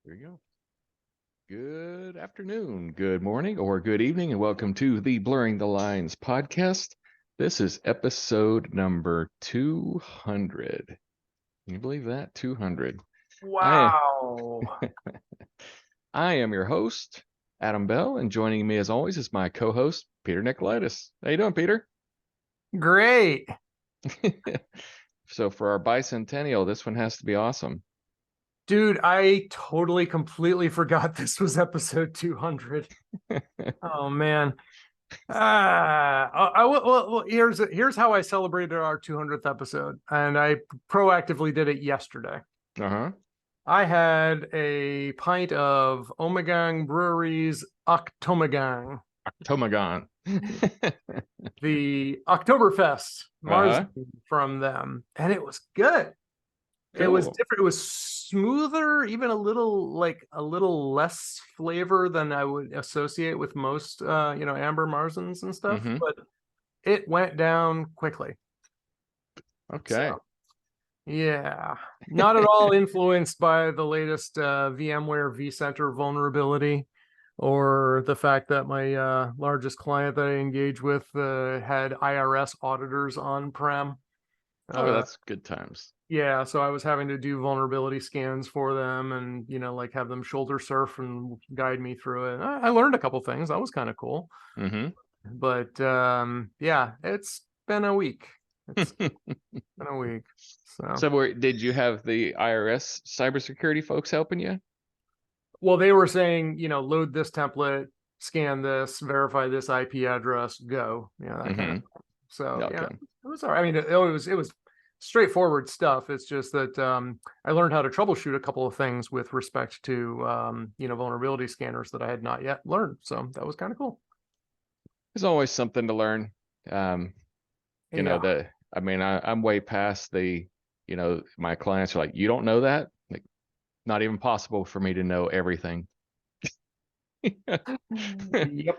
There you go. Good afternoon, good morning, or good evening, and welcome to the Blurring the Lines podcast. This is episode number 200. Can you believe that? 200. Wow. I am your host, Adam Bell, and joining me as always is my co-host, Peter Nikolaidis. How you doing, Peter? Great. So for our bicentennial, this one has to be awesome. Dude, I totally completely forgot this was episode 200. Oh man. Well, here's how I celebrated our 200th episode, and I proactively did it yesterday. Uh-huh. I had a pint of Omegang Brewery's Octomegang, Tomagon. the Oktoberfest Uh-huh. Marzen from them, and it was good. It was Cool. different. It was smoother, even a little less flavor than I would associate with most amber Marzens and stuff, Mm-hmm. but it went down quickly. Okay. So yeah, not at all influenced by the latest VMware vCenter vulnerability or the fact that my largest client that I engage with had IRS auditors on-prem. Oh, Uh, that's good times. Yeah, so I was having to do vulnerability scans for them and, have them shoulder surf and guide me through it. I learned a couple things. That was kind of cool. Mm-hmm. But yeah, it's been a week. It's been a week. So, So did you have the IRS cybersecurity folks helping you? well, they were saying, load this template, scan this, verify this IP address, go. That kind of Mm-hmm. thing. So, yeah, Okay. it was all right. I mean, it was straightforward stuff. It's just that I learned how to troubleshoot a couple of things with respect to vulnerability scanners that I had not yet learned. So that was kind of cool. There's always something to learn. Yeah. I'm way past my clients are like, you don't know that? Like, not even possible for me to know everything. Yep.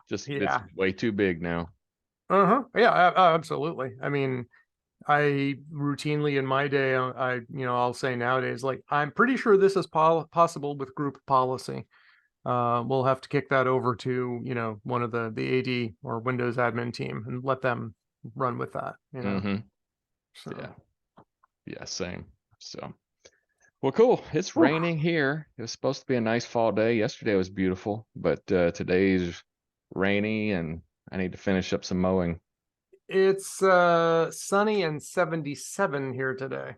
Just it's Yeah. way too big now. Uh-huh. Yeah, absolutely. I mean, I routinely in my day, I'll say nowadays, like, I'm pretty sure this is possible with group policy. We'll have to kick that over to, one of the AD or Windows admin team and let them run with that, Mm-hmm. So, Yeah. Yeah, same. So well, cool. It's whew. raining here. It was supposed to be a nice fall day. Yesterday was beautiful, but today's rainy and I need to finish up some mowing. It's sunny and 77 here today.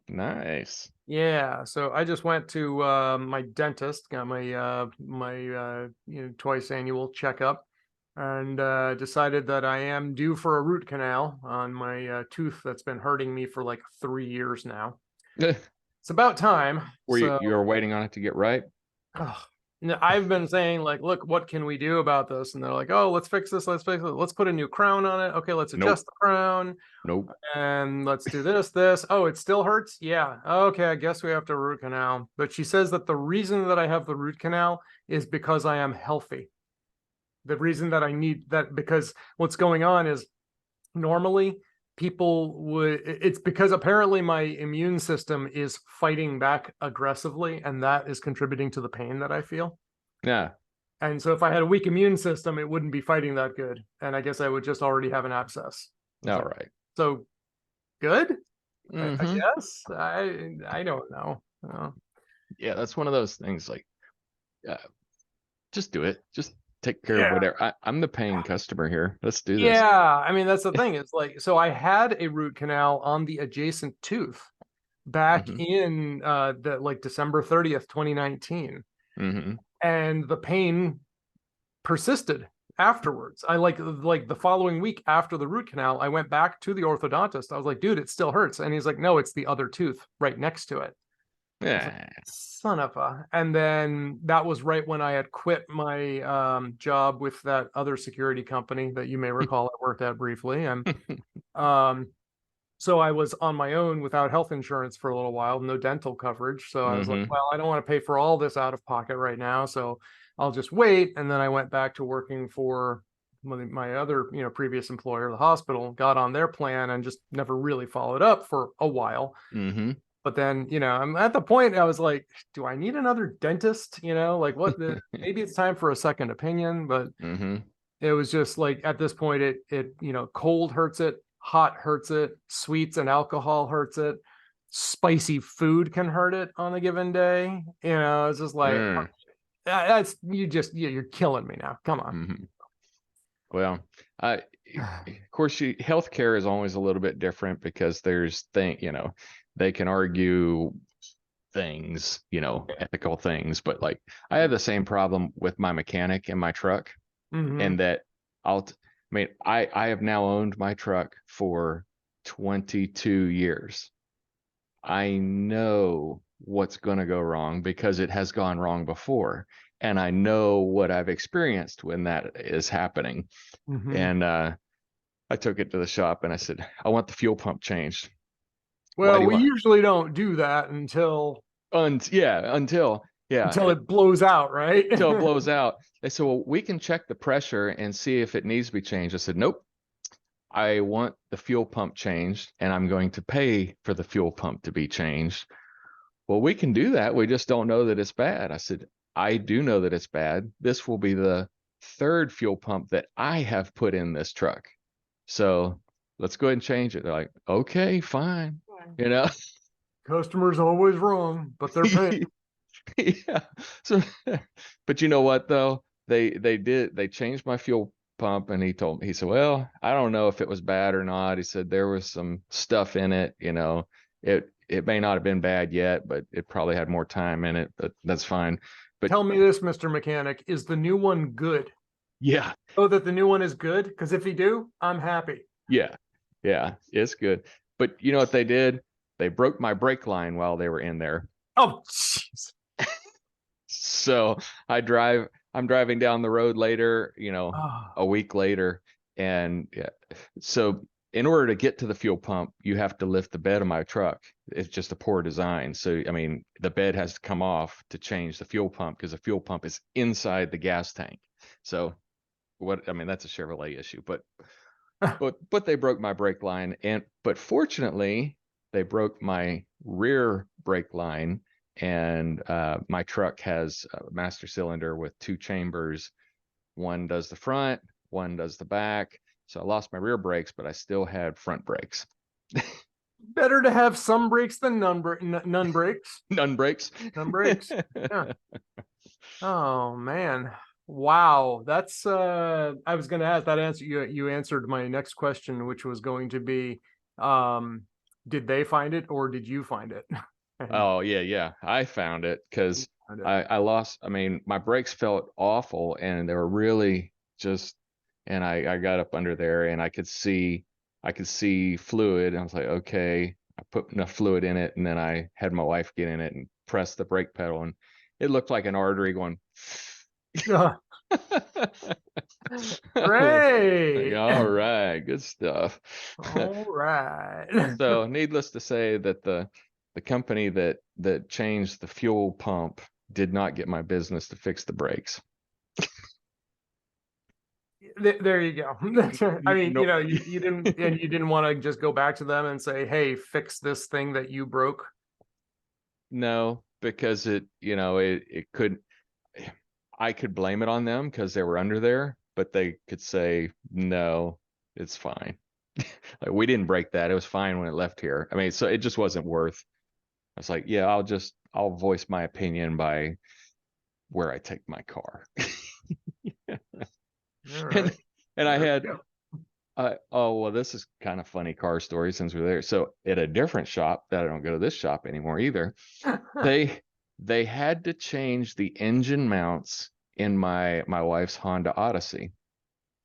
Nice. Yeah, so I just went to my dentist, got my twice annual checkup, and decided that I am due for a root canal on my tooth that's been hurting me for like 3 years now. It's about time. Were So you were waiting on it to get right? oh, I've been saying, like, look, what can we do about this? And they're like, oh, let's fix this, let's fix it, let's put a new crown on it. Okay, let's adjust Nope. the crown. Nope. And let's do this. Oh, it still hurts? Yeah. Okay, I guess we have to root canal. But she says that the reason that I have the root canal is because I am healthy. The reason that I need that, because what's going on is normally it's because apparently my immune system is fighting back aggressively, and that is contributing to the pain that I feel. Yeah. And so if I had a weak immune system, it wouldn't be fighting that good. And I guess I would just already have an abscess. All Like, right. so good? I Mm-hmm. guess. I don't know. Yeah, that's one of those things like uh, just do it. Just take care of Yeah. whatever. I'm the paying customer here. Let's do this. Yeah. I mean, that's the thing. It's like, so I had a root canal on the adjacent tooth back Mm-hmm. in the like December 30th, 2019. Mm-hmm. And the pain persisted afterwards. I like the following week after the root canal, I went back to the orthodontist. I was like, dude, it still hurts. And he's like, no, it's the other tooth right next to it. I was like, Yeah. son of a. And then that was right when I had quit my job with that other security company that you may recall I worked at briefly. And um, so I was on my own without health insurance for a little while, no dental coverage. So I was like, Mm-hmm. well, I don't want to pay for all this out of pocket right now. So I'll just wait. And then I went back to working for my other, previous employer, the hospital, got on their plan and just never really followed up for a while. Mm-hmm. But then, I'm at the point I was like, do I need another dentist? Like maybe it's time for a second opinion, but Mm-hmm. it was just like at this point cold hurts it, hot hurts it, sweets and alcohol hurts it, spicy food can hurt it on a given day. It's just like Mm. that's you're killing me now. Come on. Mm-hmm. Well, of course, healthcare is always a little bit different because they can argue things, ethical things, but like I have the same problem with my mechanic in my truck, Mm-hmm. and that I have now owned my truck for 22 years. I know what's going to go wrong because it has gone wrong before, and I know what I've experienced when that is happening. Mm-hmm. And I took it to the shop and I said, I want the fuel pump changed. Why Well, do you we want? usually don't do that Yeah, until it blows out, right? until it blows out. They said, well, we can check the pressure and see if it needs to be changed. I said, nope. I want the fuel pump changed, and I'm going to pay for the fuel pump to be changed. Well, we can do that. We just don't know that it's bad. I said, I do know that it's bad. This will be the third fuel pump that I have put in this truck. So let's go ahead and change it. They're like, okay, fine. You know, Customer's always wrong, but they're paying. yeah. So, but you know what though? They changed my fuel pump, and he said, well, I don't know if it was bad or not. He said there was some stuff in it, it may not have been bad yet, but it probably had more time in it, but that's fine. But Tell me this, Mr. Mechanic, is the new one good? yeah, Oh, that the new one is good? Because if you do, I'm happy. yeah, yeah, it's good. But you know what they did? They broke my brake line while they were in there. Oh, jeez. So I'm driving down the road later, Oh, a week later. And yeah, so in order to get to the fuel pump, you have to lift the bed of my truck. It's just a poor design. So, I mean, the bed has to come off to change the fuel pump because the fuel pump is inside the gas tank. So that's a Chevrolet issue, but they broke my brake line, but fortunately they broke my rear brake line, and my truck has a master cylinder with two chambers. One does the front, one does the back. So I lost my rear brakes, but I still had front brakes. better to have some brakes than none brakes. None brakes. None brakes. Yeah. Oh man. Wow. That's I was gonna ask that answer. You answered my next question, which was going to be um did they find it or did you find it? And Oh yeah. I found it because found it. I lost. I mean, my brakes felt awful, and they were really just. And I got up under there, and I could see fluid. I was like, okay. I put enough fluid in it, and then I had my wife get in it and press the brake pedal, and it looked like an artery going. Like, Great. all right, good stuff. All right. So, needless to say, that the company that changed the fuel pump did not get my business to fix the brakes. There you go. I mean, No, you didn't want to just go back to them and say, "Hey, fix this thing that you broke." no, because it could. I could blame it on them because they were under there, but they could say no, it's fine. Like, we didn't break that. It was fine when it left here. I mean, so it just wasn't worth. I was like, yeah, I'll voice my opinion by where I take my car. All and right. and I There had you oh well, this is kind of funny car story since we're there. So at a different shop that I don't go to this shop anymore either, go. they had to change the engine mounts in my wife's Honda Odyssey.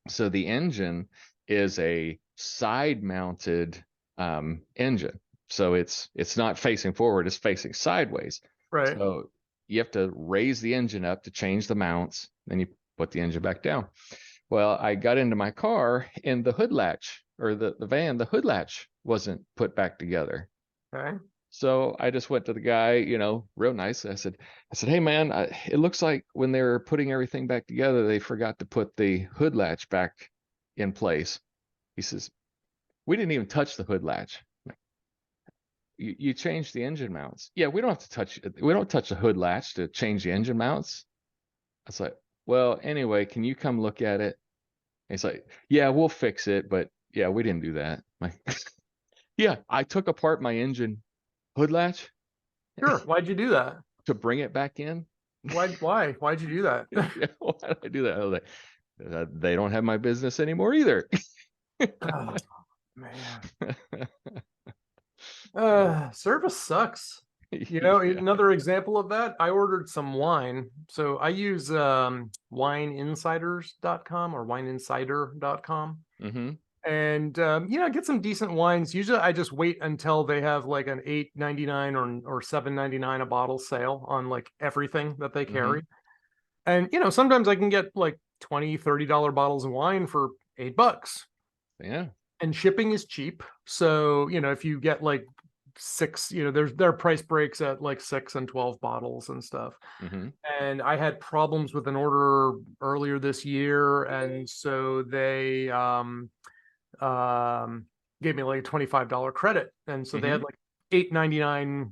So the engine is a side mounted engine. So it's not facing forward, it's facing sideways. Right. So you have to raise the engine up to change the mounts, then you put the engine back down. Well, I got into my car, and the hood latch, or the van, the hood latch wasn't put back together. Okay. So I just went to the guy, real nice. I said, hey man, it looks like when they were putting everything back together, they forgot to put the hood latch back in place. He says, we didn't even touch the hood latch. You changed the engine mounts. Yeah, we don't have to touch it. We don't touch the hood latch to change the engine mounts. I was like, well, anyway, can you come look at it? And he's like, yeah, we'll fix it, but yeah, we didn't do that. I'm like, yeah, I took apart my engine hood latch Sure. Why'd you do that? to bring it back in. Why'd you do that? Yeah, why did I do that? I was like, they don't have my business anymore either. Oh, man. Service sucks. Yeah. Another example of that, I ordered some wine. So I use wineinsiders.com or wineinsider.com. Mm-hmm. And get some decent wines. Usually I just wait until they have like an $8.99 or $7.99 a bottle sale on like everything that they Mm-hmm. carry. And sometimes I can get like $20-$30 bottles of wine for $8. Yeah. And shipping is cheap. So, if you get like six, there are price breaks at like 6 and 12 bottles and stuff. Mm-hmm. And I had problems with an order earlier this year. And so they gave me like a $25 credit. And so they Mm-hmm. had like $8.99,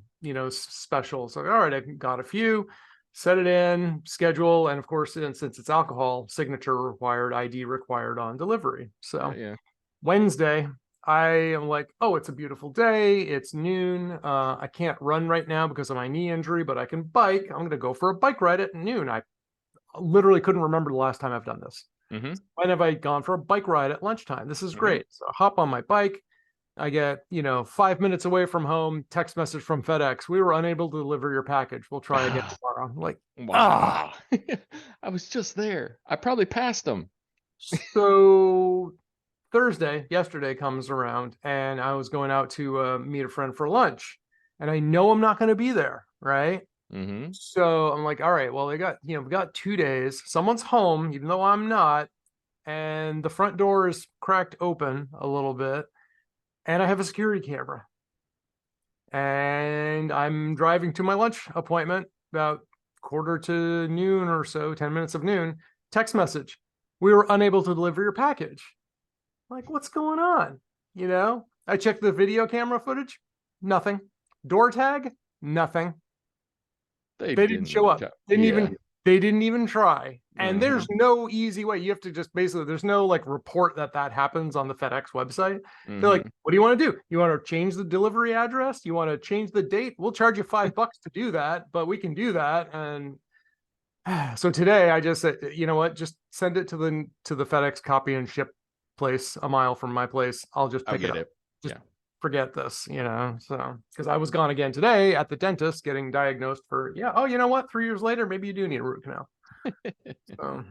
special. So, all right, I got a few, set it in, schedule. And of course, since it's alcohol, signature required, ID required on delivery. Yeah, So yeah. Wednesday, I am like, oh, it's a beautiful day. It's noon. I can't run right now because of my knee injury, but I can bike. I'm going to go for a bike ride at noon. I literally couldn't remember the last time I've done this. Mm-hmm. When have I gone for a bike ride at lunchtime? This is Mm-hmm. great. So I hop on my bike. I get, 5 minutes away from home, text message from FedEx. We were unable to deliver your package. We'll try again Ah, tomorrow. I'm like, wow. I was just there. I probably passed them. so yesterday comes around, and I was going out to meet a friend for lunch, and I know I'm not going to be there, right? Mm-hmm. So I'm like, all right, well, we got 2 days. Someone's home, even though I'm not, and the front door is cracked open a little bit, and I have a security camera, and I'm driving to my lunch appointment about quarter to noon or so, 10 minutes of noon. Text message: we were unable to deliver your package. Like, what's going on? I checked the video camera footage, nothing. Door tag, nothing. They They didn't show didn't. up. Yeah. They didn't even try. And Mm-hmm. there's no easy way. You have to just basically, there's no like report that happens on the FedEx website. They're like, Mm-hmm. what do you want to do? You want to change the delivery address? You want to change the date? We'll charge you $5 to do that, but we can do that. And so today I just said, you know what? Just send it to the FedEx copy and ship place a mile from my place. I'll just I'll pick it get up. it. Just Yeah. forget this, so because I was gone again today at the dentist getting diagnosed for, oh, you know what? 3 years later, maybe you do need a root canal. So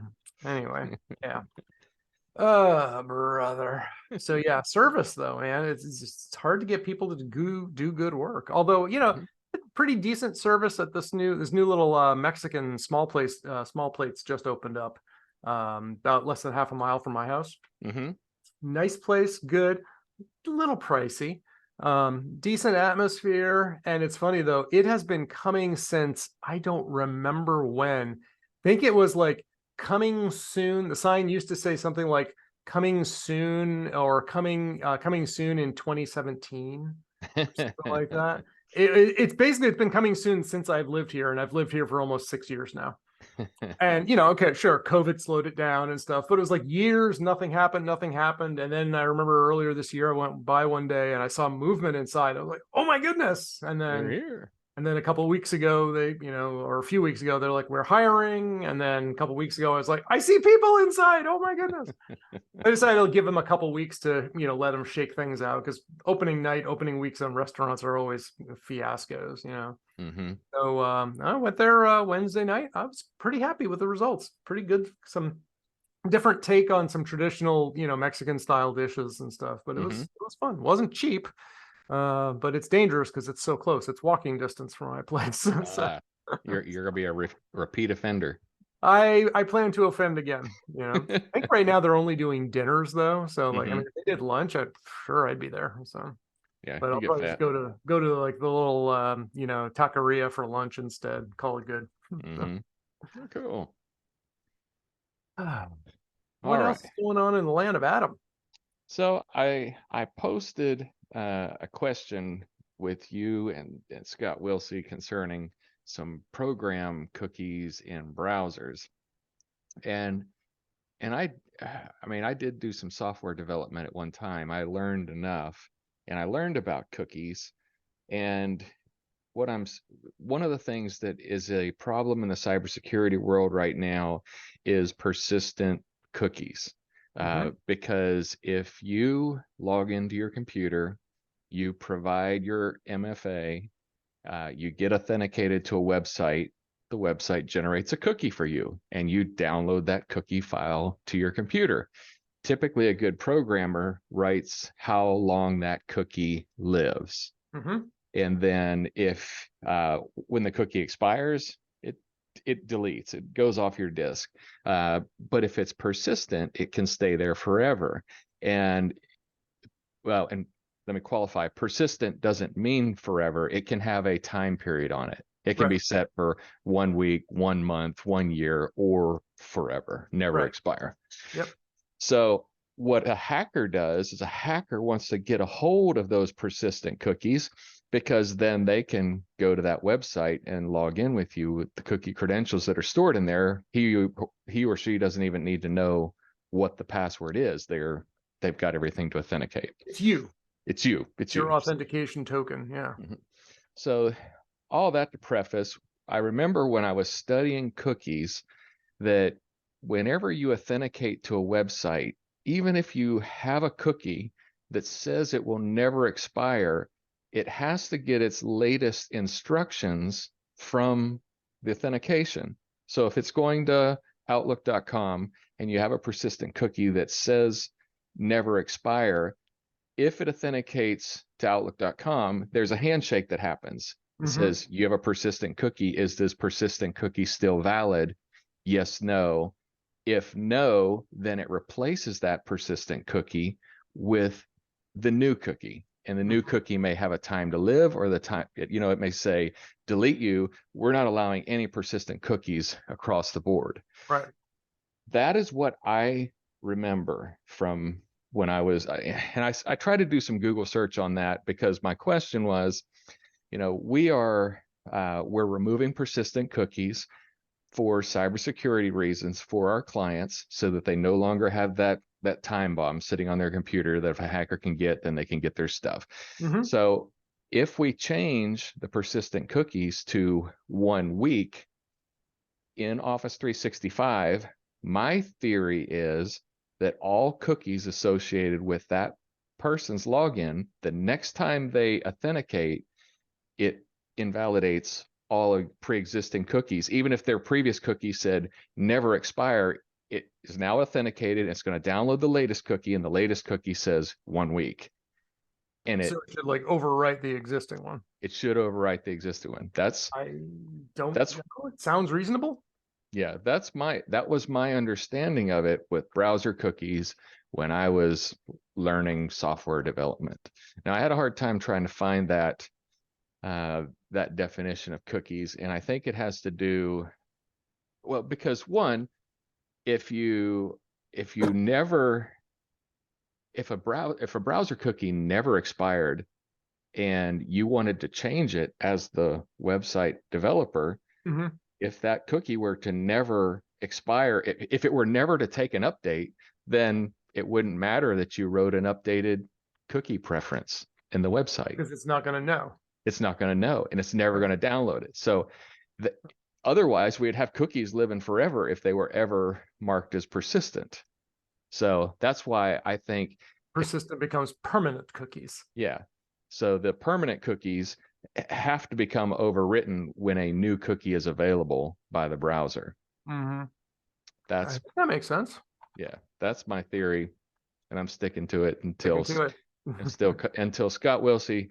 anyway, yeah. Brother. So yeah, service though, man, it's hard to get people to do good work. Although, Mm-hmm. pretty decent service at this new little Mexican small plates just opened up about less than half a mile from my house. Mm-hmm. Nice place, good, a little pricey, decent atmosphere. And it's funny though, it has been coming since I don't remember when. I think it was like coming soon. The sign used to say something like coming soon or coming soon in 2017, something like that. It's basically, it's been coming soon since I've lived here, and I've lived here for almost 6 years now. And okay, sure, COVID slowed it down and stuff, but it was like years, nothing happened. And then I remember earlier this year, I went by one day and I saw movement inside. I was like, oh my goodness. And They're then here. a couple of weeks ago, or a few weeks ago, they're like, we're hiring. And then a couple of weeks ago, I was like, I see people inside. Oh my goodness. I decided I'll give them a couple of weeks to, let them shake things out, because opening weeks on restaurants are always fiascos. Mm-hmm. So I went there Wednesday night. I was pretty happy with the results. Pretty good. Some different take on some traditional, Mexican style dishes and stuff. But it Mm-hmm. was fun. It wasn't cheap, but it's dangerous because it's so close. It's walking distance from my place. So You're gonna be a repeat offender. I plan to offend again. I think right now they're only doing dinners though. So like, I Mm-hmm. mean, if they did lunch, I'd be there. So Yeah, But you I'll get probably just fat. go to like the little taqueria for lunch instead. Call it good. Mm-hmm. Cool. All What right. else is going on in the land of Adam? So I posted a question with you and Scott Wilsey concerning some program cookies in browsers. And and I mean, I did do some software development at one time. I learned enough, and I learned about cookies. And what one of the things that is a problem in the cybersecurity world right now is persistent cookies. Hmm. Because if you log into your computer, you provide your MFA, you get authenticated to a website, the website generates a cookie for you, and you download that cookie file to your computer. Typically, a good programmer writes how long that cookie lives. Hmm. And then if when the cookie expires, it deletes, it goes off your disk. But if it's persistent, it can stay there forever. And well, and let me qualify, persistent doesn't mean forever. It can have a time period on it. It can Right. be set for 1 week, 1 month, 1 year, or forever, never Right. expire. Yep. So what a hacker does is a hacker wants to get a hold of those persistent cookies, because then they can go to that website and log in with you with the cookie credentials that are stored in there. He or she doesn't even need to know what the password is. They've got everything to authenticate. It's you. It's you. It's It's your you. authentication token. Yeah. Mhm. So all that to preface, I remember when I was studying cookies that whenever you authenticate to a website, even if you have a cookie that says it will never expire, it has to get its latest instructions from the authentication. So if it's going to outlook.com and you have a persistent cookie that says never expire, if it authenticates to outlook.com, there's a handshake that happens. It Hmm. says, you have a persistent cookie. Is this persistent cookie still valid? Yes, no. If no, then it replaces that persistent cookie with the new cookie. And the new Hmm. cookie may have a time to live, or the time, it may say, delete you. We're not allowing any persistent cookies across the board. Right. That is what I remember from when I was, and I tried to do some Google search on that, because my question was, we're removing persistent cookies for cybersecurity reasons for our clients, so that they no longer have that time bomb sitting on their computer that if a hacker can get, then they can get their stuff. Hmm. So if we change the persistent cookies to 1 week in Office 365, my theory is that all cookies associated with that person's login, the next time they authenticate, it invalidates all pre-existing cookies. Even if their previous cookie said never expire, it is now authenticated. It's going to download the latest cookie, and the latest cookie says 1 week. And So it should like overwrite the existing one. it should overwrite the existing one. I don't That's know. It sounds reasonable. Yeah, that was my understanding of it with browser cookies when I was learning software development. Now, I had a hard time trying to find that definition of cookies, and I think it has to do, well, because one, if you if you never if a browser cookie never expired and you wanted to change it as the website developer, Hmm. if that cookie were to never expire, if it were never to take an update, then it wouldn't matter that you wrote an updated cookie preference in the website. Because it's not going to know. It's not going to know, and it's never Right. going to download it. So the, otherwise, we'd have cookies living forever if they were ever marked as persistent. So that's why I think if, Persistent becomes permanent cookies. yeah. So the permanent cookies have to become overwritten when a new cookie is available by the browser. Hmm. I That's think that makes sense. Yeah, that's my theory, and I'm sticking to it Sticking to it. until Scott Wilsey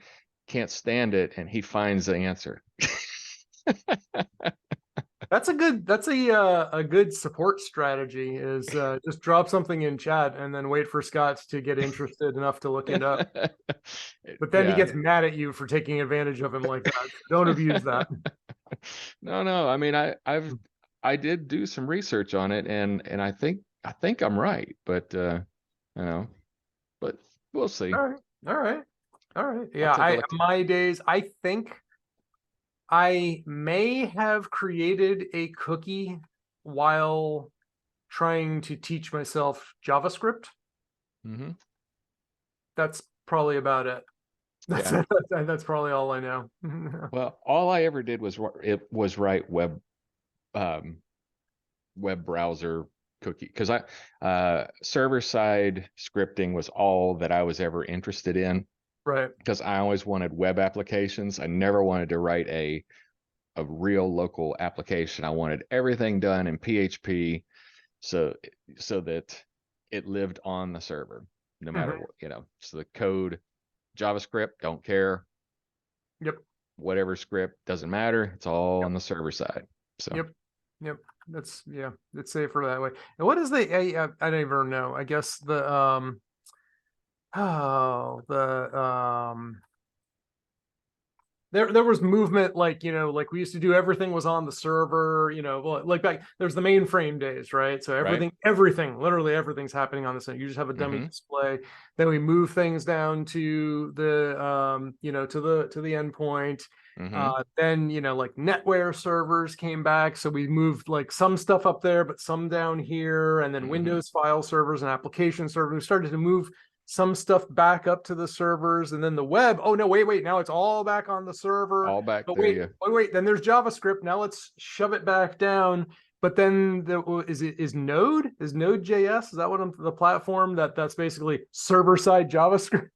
can't stand it and he finds the answer. That's a good support strategy is just drop something in chat and then wait for Scott to get interested enough to look it up. But then he Yeah. gets mad at you for taking advantage of him like that. Don't abuse that. No. I mean, I did do some research on it, and I think I'm right, but you know, but we'll see. All right. All right. All right. I'll Yeah, take a I look. my days, I think I may have created a cookie while trying to teach myself JavaScript. Mm-hmm. That's probably about it. That's Yeah. that's probably all I know. Well, all I ever did was write um, web browser cookie, because I server side scripting was all that I was ever interested in, Right. because I always wanted web applications. I never wanted to write a real local application. I wanted everything done in PHP, so that it lived on the server no matter Mhm. what, so the code, JavaScript, don't care. Yep. Whatever script, doesn't matter. It's all on the server side. So Yep. Yep. That's yeah. It's safer that way. And what is I don't even know. I guess the oh the there was movement like like we used to do everything was on the server like back there's the mainframe days, right? So right. everything literally everything's happening on the same. You just have a dummy Mm-hmm. display. Then we move things down to the to the endpoint. Mm-hmm. Then like NetWare servers came back, so we moved like some stuff up there but some down here, and then Mm-hmm. Windows file servers and application servers. We started to move some stuff back up to the servers, and then the web. Oh no, wait, now it's all back on the server. All back But there, wait, yeah. wait, then there's JavaScript. Now let's shove it back down. But then is Node? Is Node.js? Is that what the platform that's basically server side JavaScript?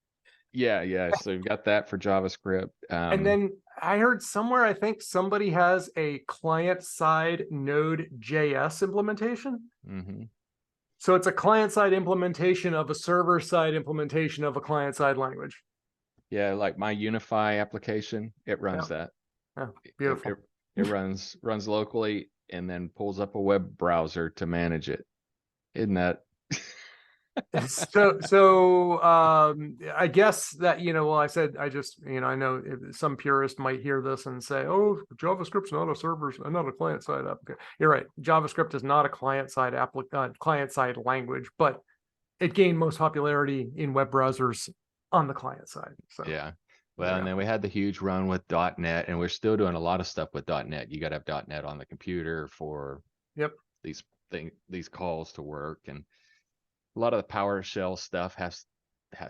Yeah. So you've got that for JavaScript. And then I heard somewhere, I think somebody has a client side Node.js implementation. Mm-hmm. So it's a client side implementation of a server side implementation of a client side language. Yeah, like my Unify application, it Yeah. runs that. Yeah, It, beautiful. it, it runs locally and then pulls up a web browser to manage it. Isn't that? I guess that well, I said I just I know some purist might hear this and say, oh, JavaScript's not a server, not a client side app. You're right, JavaScript is not a client side client side language, but it gained most popularity in web browsers on the client side. So Yeah. Well, and yeah. then we had the huge run with .NET, and we're still doing a lot of stuff with .NET. You got to have .NET on the computer for Yep. these calls to work, and a lot of the PowerShell stuff has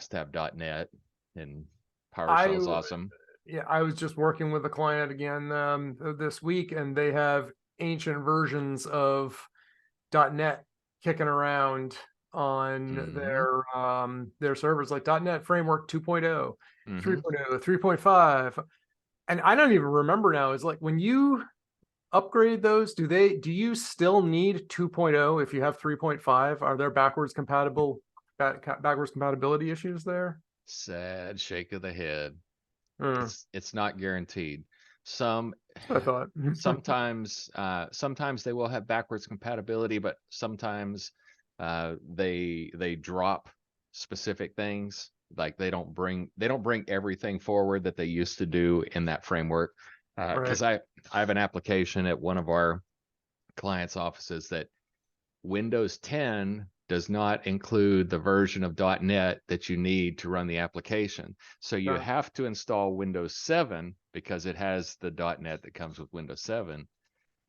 to have .NET, and I PowerShell's awesome. Yeah, I was just working with a client again this week, and they have ancient versions of .NET kicking around on Mm-hmm. their servers, like .NET Framework 2.0, Mm-hmm. 3.0, 3.5. And I don't even remember now. Is like when you upgrade those, do you still need 2.0 if you have 3.5? Are there backwards compatibility issues there? Sad shake of the head. Hmm, It's not guaranteed. Some that's what I thought. sometimes they will have backwards compatibility, but sometimes they drop specific things. Like they don't bring everything forward that they used to do in that framework. Right. Because I have an application at one of our clients' offices that Windows 10 does not include the version of .NET that you need to run the application. So you Yeah, have to install Windows 7 because it has the .NET that comes with Windows 7,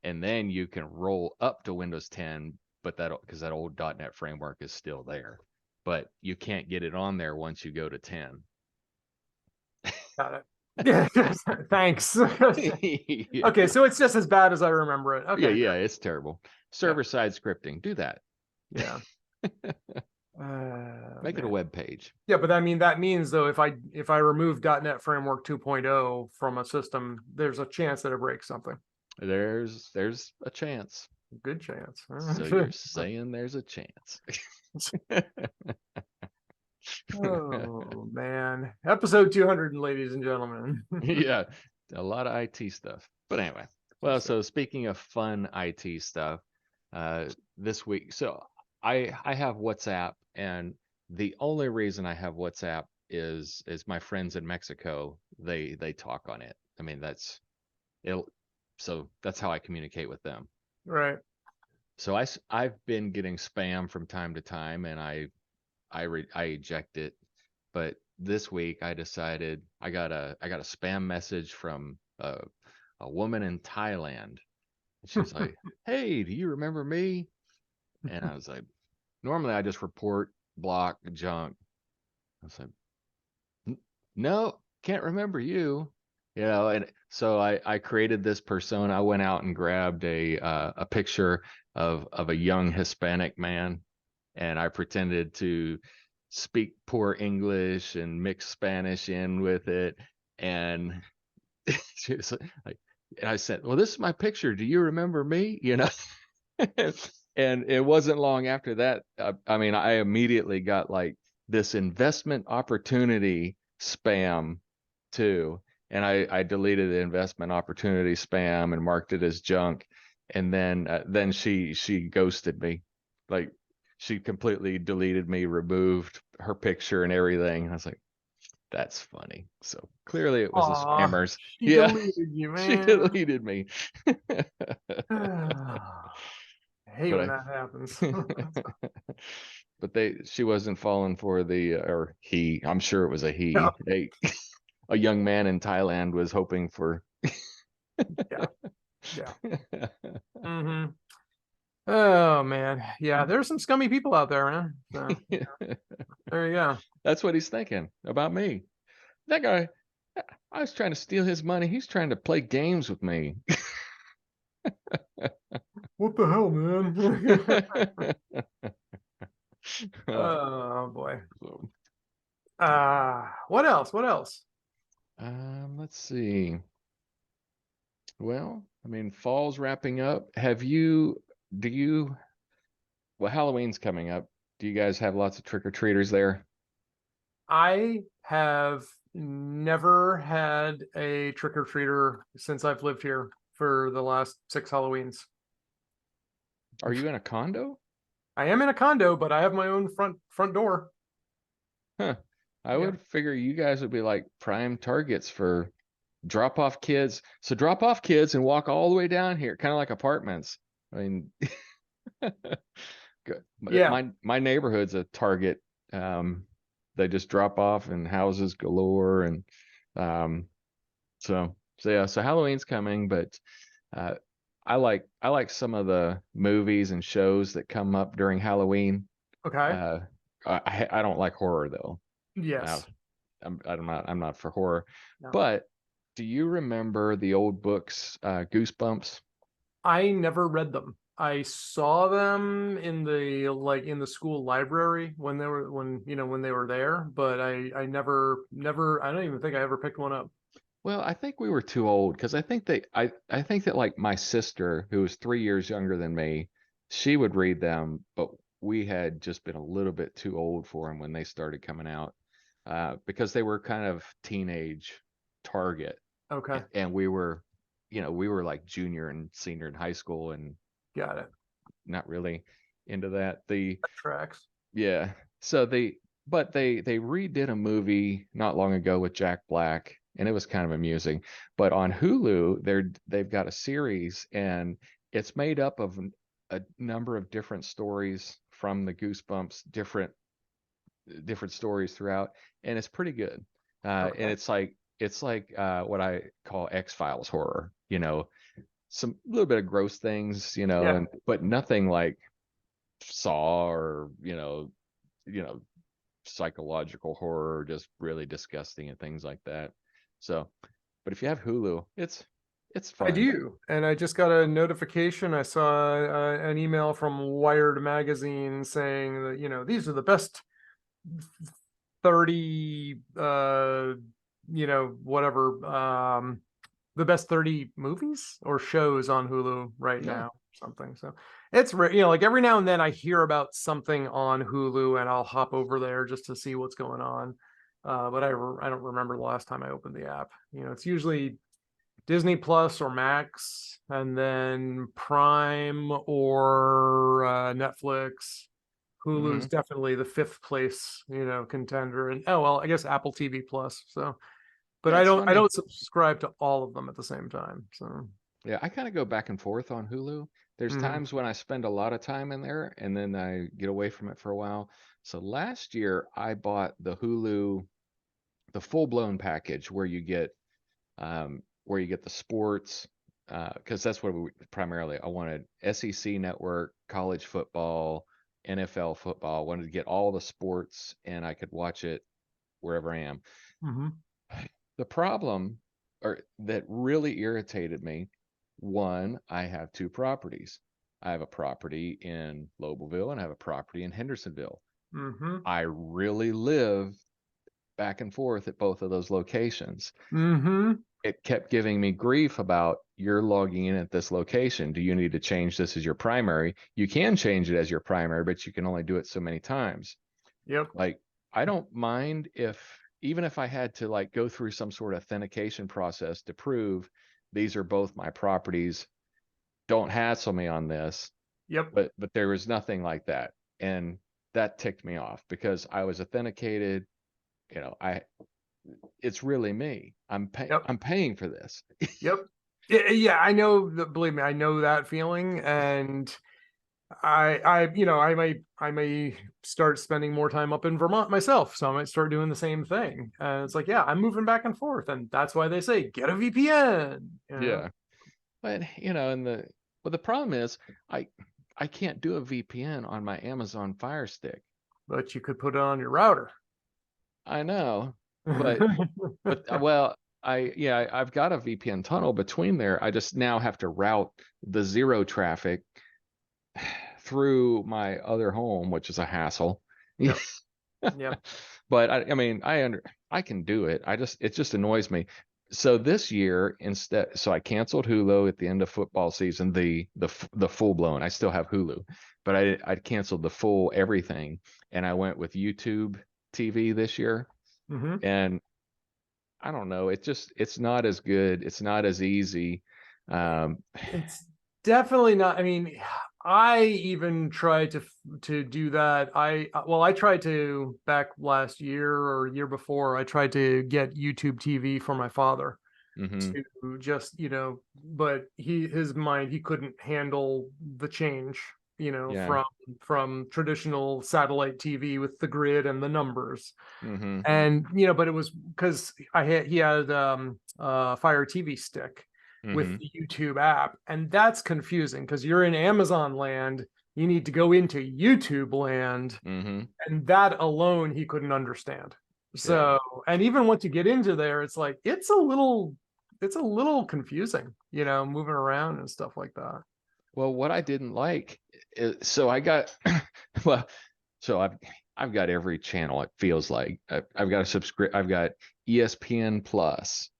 and then you can roll up to Windows 10, but because that old .NET framework is still there. But you can't get it on there once you go to 10. got it. Yeah, thanks. Yeah. Okay, so it's just as bad as I remember it. Yeah, Okay, yeah, good. it's terrible. Yeah, Server side scripting, do that. yeah. Make it a Man. web page. Yeah, but that means though, if I remove .NET Framework 2.0 from a system, there's a chance that it breaks something. There's a chance. Good chance. So you're saying there's a chance. Oh man, episode 200, ladies and gentlemen. Yeah, a lot of IT stuff. But anyway, Well, so speaking of fun IT stuff, this week, so I have WhatsApp, and the only reason I have WhatsApp is my friends in Mexico. They talk on it. I mean, that's it. So that's how I communicate with them. Right. So I've been getting spam from time to time, and I eject it. But this week I decided I got a spam message from a woman in Thailand. And she's like, "Hey, do you remember me?" And I was like, normally I just report, block, junk. I was like, no, can't remember you. And so I created this persona. I went out and grabbed a picture of a young Hispanic man, and I pretended to speak poor English and mix Spanish in with it. And she was like, and I said, "Well, this is my picture. Do you remember me?" And it wasn't long after that. I mean, I immediately got like this investment opportunity spam too. And I deleted the investment opportunity spam and marked it as junk. And then she ghosted me. Like she completely deleted me, removed her picture and everything. I was like, that's funny. So clearly it was the Aw, spammers. she Yeah, deleted you, she man. deleted me. I hate But when I that happens. but she wasn't falling for the or he, I'm sure it was a Yeah, he. A young man in Thailand was hoping for yeah, yeah. hmm Oh man, yeah. There's some scummy people out there, man. So there you go. That's what he's thinking about me. That guy, I was trying to steal his money. He's trying to play games with me. What the hell, man? Uh, Oh boy. so, What else? What else? let's see. Well, I mean, fall's wrapping up. Do you, well, Halloween's coming up. Do you guys have lots of trick-or-treaters there? I have never had a trick or treater since I've lived here for the last 6 Halloweens. Are you in a condo? I am in a condo, but I have my own front door. Huh. I Yeah. would figure you guys would be like prime targets for drop off kids. So drop off kids and walk all the way down here, kind of like apartments. I mean, good. Yeah. My neighborhood's a target. Um, they just drop off in houses galore, and um, so yeah. So Halloween's coming, but uh, I like some of the movies and shows that come up during Halloween. Okay. Uh, I don't like horror though. Uh, Yes. I'm not for horror. No. But do you remember the old books, Goosebumps? I never read them. I saw them in the school library when they were there, but I never I don't even think I ever picked one up. Well, I think we were too old because I think that like my sister, who was 3 years younger than me, she would read them, but we had just been a little bit too old for them when they started coming out, because they were kind of teenage target, Okay. and we were like junior and senior in high school and Got it. not really into that. The That tracks. Yeah. So they redid a movie not long ago with Jack Black, and it was kind of amusing. But on Hulu, they've got a series, and it's made up of a number of different stories from the Goosebumps, different stories throughout, and it's pretty good. And Okay. it's like what I call X-Files horror. Some little bit of gross things, Yeah. and but nothing like Saw or psychological horror, just really disgusting and things like that. So, but if you have Hulu, it's I fun. do. And I just got a notification. I saw an email from Wired magazine saying that, these are the best 30 whatever the best 30 movies or shows on Hulu right Yeah. now, something. So it's like every now and then I hear about something on Hulu and I'll hop over there just to see what's going on. But I don't remember the last time I opened the app. It's usually Disney Plus or Max, and then Prime or Netflix. Hulu's Hmm. definitely the fifth place, contender. And oh well, I guess Apple TV Plus. So, but Yeah, I it's don't I funny. don't subscribe to all of them at the same time. So, Yeah, I kind of go back and forth on Hulu. There's mhm, times when I spend a lot of time in there and then I get away from it for a while. So last year I bought the Hulu, the full-blown package where you get the sports, because that's what we primarily I wanted: SEC network, college football, NFL football. I wanted to get all the sports and I could watch it wherever I am. mhm, The problem, or that really irritated me, one, I have two properties. I have a property in Lobelville and I have a property in Hendersonville. mhm, I really live back and forth at both of those locations. mhm. It kept giving me grief about, you're logging in at this location. Do you need to change this as your primary? You can change it as your primary, but you can only do it so many times. Yep, Like, I don't mind if, even if I had to like go through some sort of authentication process to prove these are both my properties, don't hassle me on this. yep, But there was nothing like that. And that ticked me off because I was authenticated, I it's really me. yep, I'm paying for this. yep. Yeah, I know. Believe me, I know that feeling, and I may start spending more time up in Vermont myself, so I might start doing the same thing. And it's like, yeah, I'm moving back and forth, and that's why they say get a VPN. Yeah. But and the problem is I I can't do a VPN on my Amazon Fire Stick. But you could put it on your router. I know, but well, I've got a VPN tunnel between there. I just now have to route the zero traffic through my other home, which is a hassle. Yep, yep. But I mean, I can do it. It just annoys me. So this year instead, so I canceled Hulu at the end of football season, the full blown. I still have Hulu, but I canceled the full everything, and I went with YouTube TV this year. Hmm. And I don't know, it's not as good. It's not as easy. Um, It's definitely not. I mean, I even tried to do that. I tried to back last year or year before. I tried to get YouTube TV for my father mhm, to just, but his mind, he couldn't handle the change, yeah, from traditional satellite TV with the grid and the numbers. mhm, And but it was because he had Fire TV stick with mhm, the YouTube app, and that's confusing because you're in Amazon land, you need to go into YouTube land, mhm, and that alone he couldn't understand. yeah. So, and even once you get into there, it's like it's a little confusing, moving around and stuff like that. Well, what I didn't like is, so I got well, so I've got every channel. It feels like I've got a subscript. I've got ESPN Plus,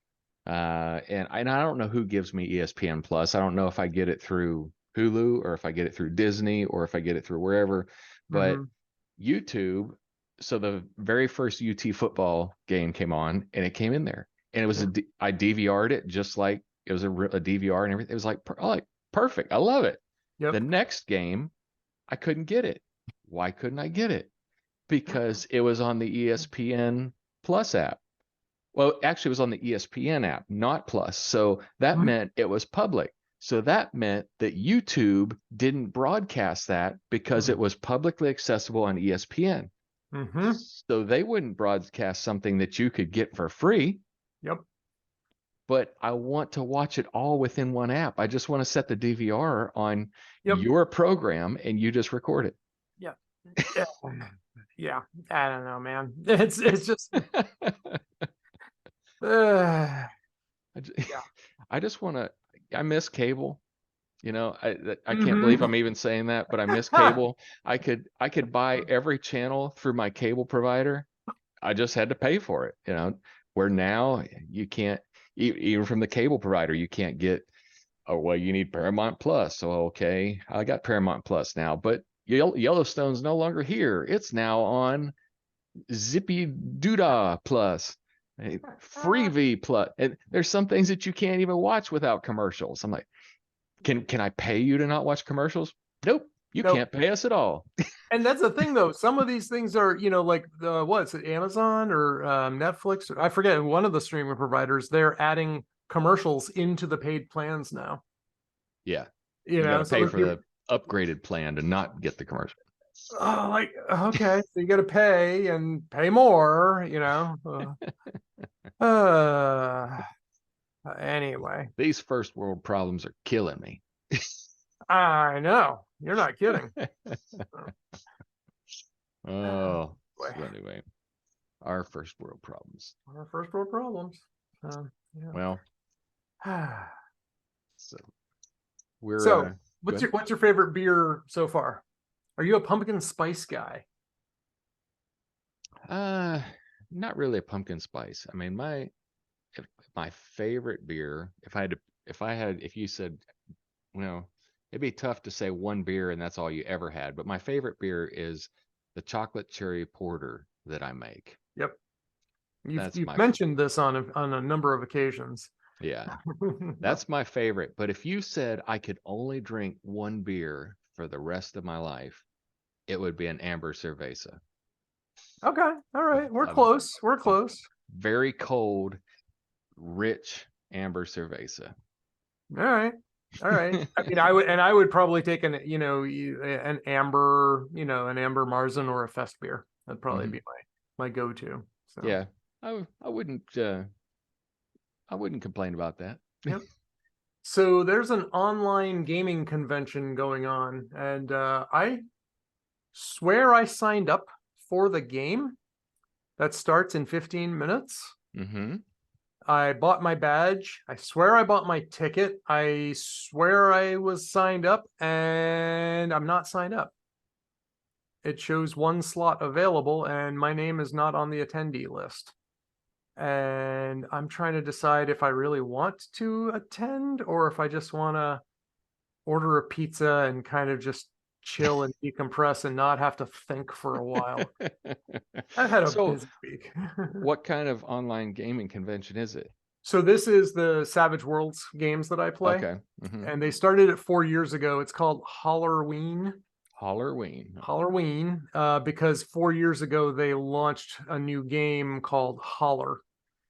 and I don't know who gives me ESPN Plus. I don't know if I get it through Hulu or if I get it through Disney or if I get it through wherever. But Hmm. YouTube, so the very first UT football game came on, and it came in there, and it was Yep. I DVR'd it just like it was a DVR and everything. It was like perfect. I love it. The Yep. next game, I couldn't get it. Why couldn't I get it? Because it was on the ESPN Plus app. Well, actually, it was on the ESPN app, not Plus. So that meant it was public. So that meant that YouTube didn't broadcast that because it was publicly accessible on ESPN. Mm-hmm. So they wouldn't broadcast something that you could get for free, Yep. but I want to watch it all within one app. I just want to set the DVR on Yep. your program and you just record it. Yep. Yeah. Yeah. I don't know, man. It's just uh, I just, yeah. I just want to, I miss cable. I can't believe Mm-hmm. I'm even saying that, but I miss cable. I could buy every channel through my cable provider. I just had to pay for it, where now you can't, even from the cable provider, you can't get, oh, well, you need Paramount Plus. So, okay, I got Paramount Plus now, but Yellowstone's no longer here. It's now on Zippy Doodah Plus. Hey, free V plus. And there's some things that you can't even watch without commercials. I'm like, can I pay you to not watch commercials? Nope, you Nope. can't pay us at all. And that's the thing, though. Some of these things are, like what's it, Amazon or Netflix? I forget. One of the streaming providers, they're adding commercials into the paid plans now. Yeah, you got to So pay if for you, the upgraded plan to not get the commercial. oh, like, okay, so you got to pay and pay more. Anyway, These first world problems are killing me. I know you're not kidding. Oh, Boy, so anyway, our first world problems. our first world problems. Yeah. Well, so we're So, good. what's your favorite beer so far? Are you a pumpkin spice guy? Not really a pumpkin spice. I mean, my favorite beer, if you said, it'd be tough to say one beer and that's all you ever had, but my favorite beer is the chocolate cherry porter that I make. Yep. That's You've my mentioned this on a number of occasions. Yeah. That's my favorite. But if you said I could only drink one beer for the rest of my life, it would be an amber cerveza. Okay. All right. We're A close. We're close. very cold, rich amber cerveza. All right. All right. I mean, I would probably take an amber, an amber Marzen or a Fest beer. That'd probably be my go-to. So Yeah. I wouldn't complain about that. yep. So there's an online gaming convention going on, and I swear I signed up for the game that starts in 15 minutes. Mm-hmm. I bought my badge. I swear I bought my ticket. I swear I was signed up, and I'm not signed up. It shows one slot available, and my name is not on the attendee list. And I'm trying to decide if I really want to attend or if I just want to order a pizza and kind of just chill and decompress and not have to think for a while. I've had a So, busy week. what kind of online gaming convention is it? So this is the Savage Worlds games that I play. Okay. Mm-hmm. And they started it 4 years ago. It's called Halloween. Halloween, because 4 years ago they launched a new game called Holler.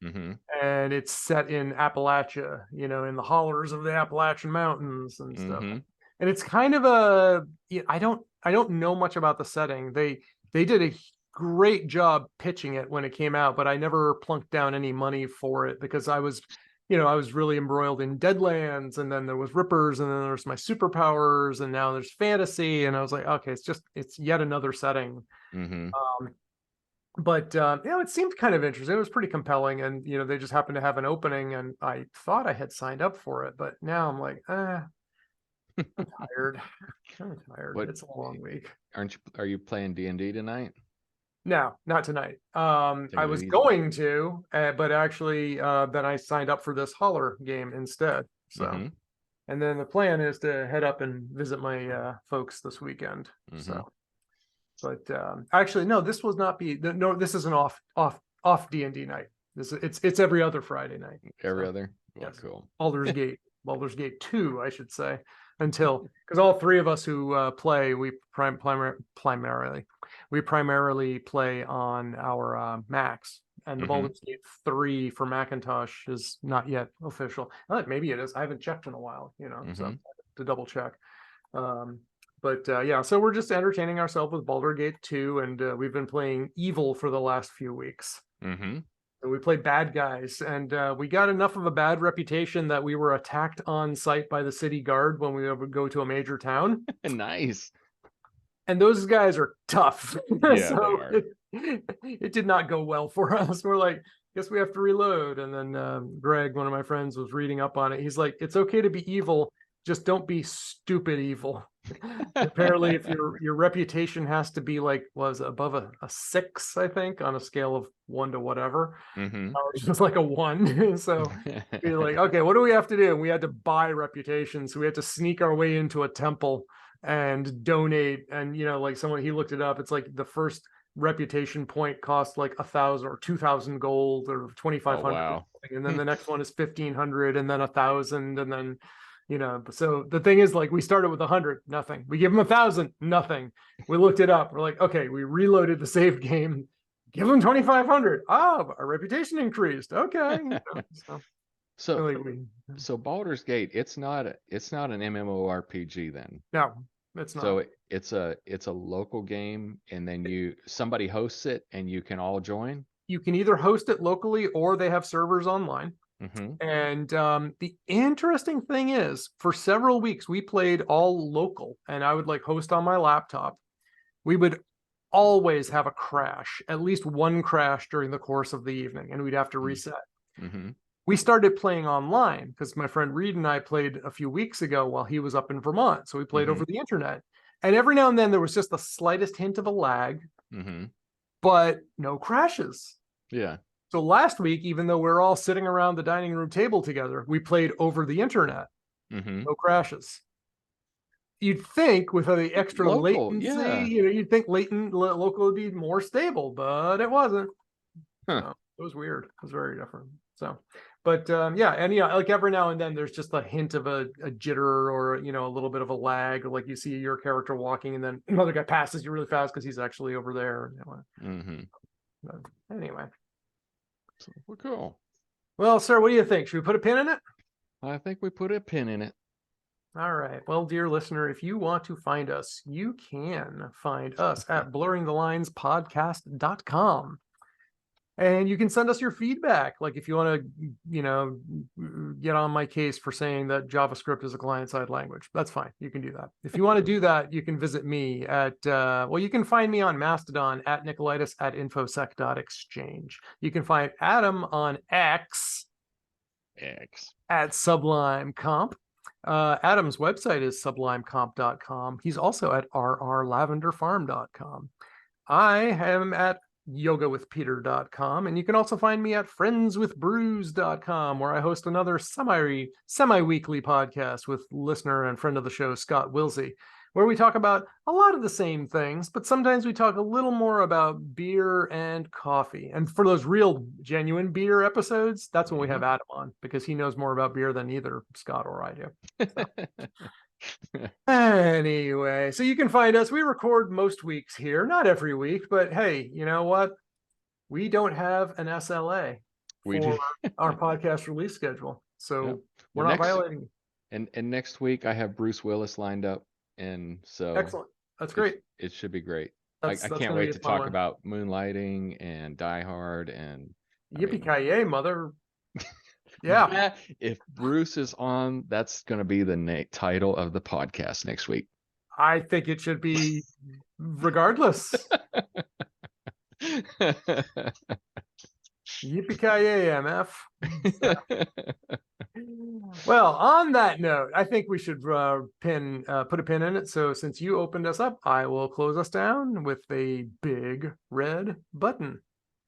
Mm-hmm. And it's set in Appalachia, in the hollers of the Appalachian Mountains and stuff. Mm-hmm. And it's kind of I don't know much about the setting. They did a great job pitching it when it came out, but I never plunked down any money for it because I was really embroiled in Deadlands, and then there was Rippers, and then there's my superpowers, and now there's fantasy, and I was like, okay, it's yet another setting. Mm-hmm. But it seemed kind of interesting. It was pretty compelling, and they just happened to have an opening, and I thought I had signed up for it, but now I'm like, I'm tired. I'm tired. It's a long week. Are you playing D&D tonight? No, not tonight. I was going to, but actually, then I signed up for this Holler game instead. So, and then the plan is to head up and visit my folks this weekend. So. But actually, no, this will not be. No, this is an off D&D night. It's every other Friday night. Every other. Oh, yes. Cool. Baldur's Gate 2, I should say, because all three of us who play, we primarily play on our Macs, and the Baldur's Gate 3 for Macintosh is not yet official. Maybe it is. I haven't checked in a while. So to double check. But yeah, so we're just entertaining ourselves with Baldur's Gate 2, and we've been playing Evil for the last few weeks. So we played bad guys, and we got enough of a bad reputation that we were attacked on site by the city guard when we would go to a major town. Nice. And those guys are tough. Yeah, so they are. It did not go well for us. We're like, guess we have to reload. And then Greg, one of my friends, was reading up on it. He's like, it's okay to be evil, just don't be stupid evil. Apparently, if your reputation has to be like above a 6, I think, on a scale of 1 to whatever. It's just like a 1. So we're like, okay, what do we have to do? And we had to buy reputation. So we had to sneak our way into a temple and donate. And like someone, he looked it up. It's like the reputation point costs like 1,000 or 2,000 gold or 2,500, wow. and then the next one is 1,500, and then 1,000, and then so the thing is, like, we started with 100, nothing. We give them 1,000, nothing. We looked it up. We're like, okay, we reloaded the save game. Give them 2,500. Oh, our reputation increased. Okay. So Really, so Baldur's Gate, it's not an MMORPG then. no, it's not. So it's a local game, and then somebody hosts it and you can all join. You can either host it locally or they have servers online. Mm-hmm. And the interesting thing is, for several weeks, we played all local, and I would like host on my laptop. We would always have a crash, at least one crash during the course of the evening, and we'd have to reset. Mm-hmm. We started playing online because my friend Reed and I played a few weeks ago while he was up in Vermont. So we played over the internet. And every now and then there was just the slightest hint of a lag, but no crashes. Yeah. So last week, even though we're all sitting around the dining room table together, we played over the internet. No crashes. You'd think with the extra Local, latency, yeah. You'd think local would be more stable, but it wasn't. Huh. So it was weird. It was very different. So, but yeah, and like every now and then there's just a hint of a jitter or a little bit of a lag, or like you see your character walking and then another guy passes you really fast because he's actually over there. But anyway. Well, cool. Well, sir, what do you think? Should we put a pin in it? I think we put a pin in it. All right. Well, dear listener, if you want to find us, you can find us at blurringthelinespodcast.com. And you can send us your feedback. Like if you want to, get on my case for saying that JavaScript is a client-side language, that's fine. You can do that. If you want to do that, you can visit me at, you can find me on Mastodon at Nikolaidis at infosec.exchange. You can find Adam on X at Sublime Comp. Adam's website is sublimecomp.com. He's also at rrlavenderfarm.com. I am at yogawithpeter.com, and you can also find me at friendswithbrews.com, where I host another semi-weekly podcast with listener and friend of the show Scott Wilsey, where we talk about a lot of the same things, but sometimes we talk a little more about beer and coffee. And for those real genuine beer episodes, that's when we have Adam on, because he knows more about beer than either Scott or I do. So. Anyway, so you can find us. We record most weeks here, not every week, but hey, you know what? We don't have an SLA for our podcast release schedule, so we're not violating. And next week I have Bruce Willis lined up, and so excellent. That's great. It should be great. I That's can't wait to talk about Moonlighting and Die Hard and yippee-ki-yay, mother. Yeah. If Bruce is on, that's going to be the title of the podcast next week. I think it should be regardless. Yippee-ki-yay, MF. Well, on that note, I think we should put a pin in it. So since you opened us up, I will close us down with a big red button.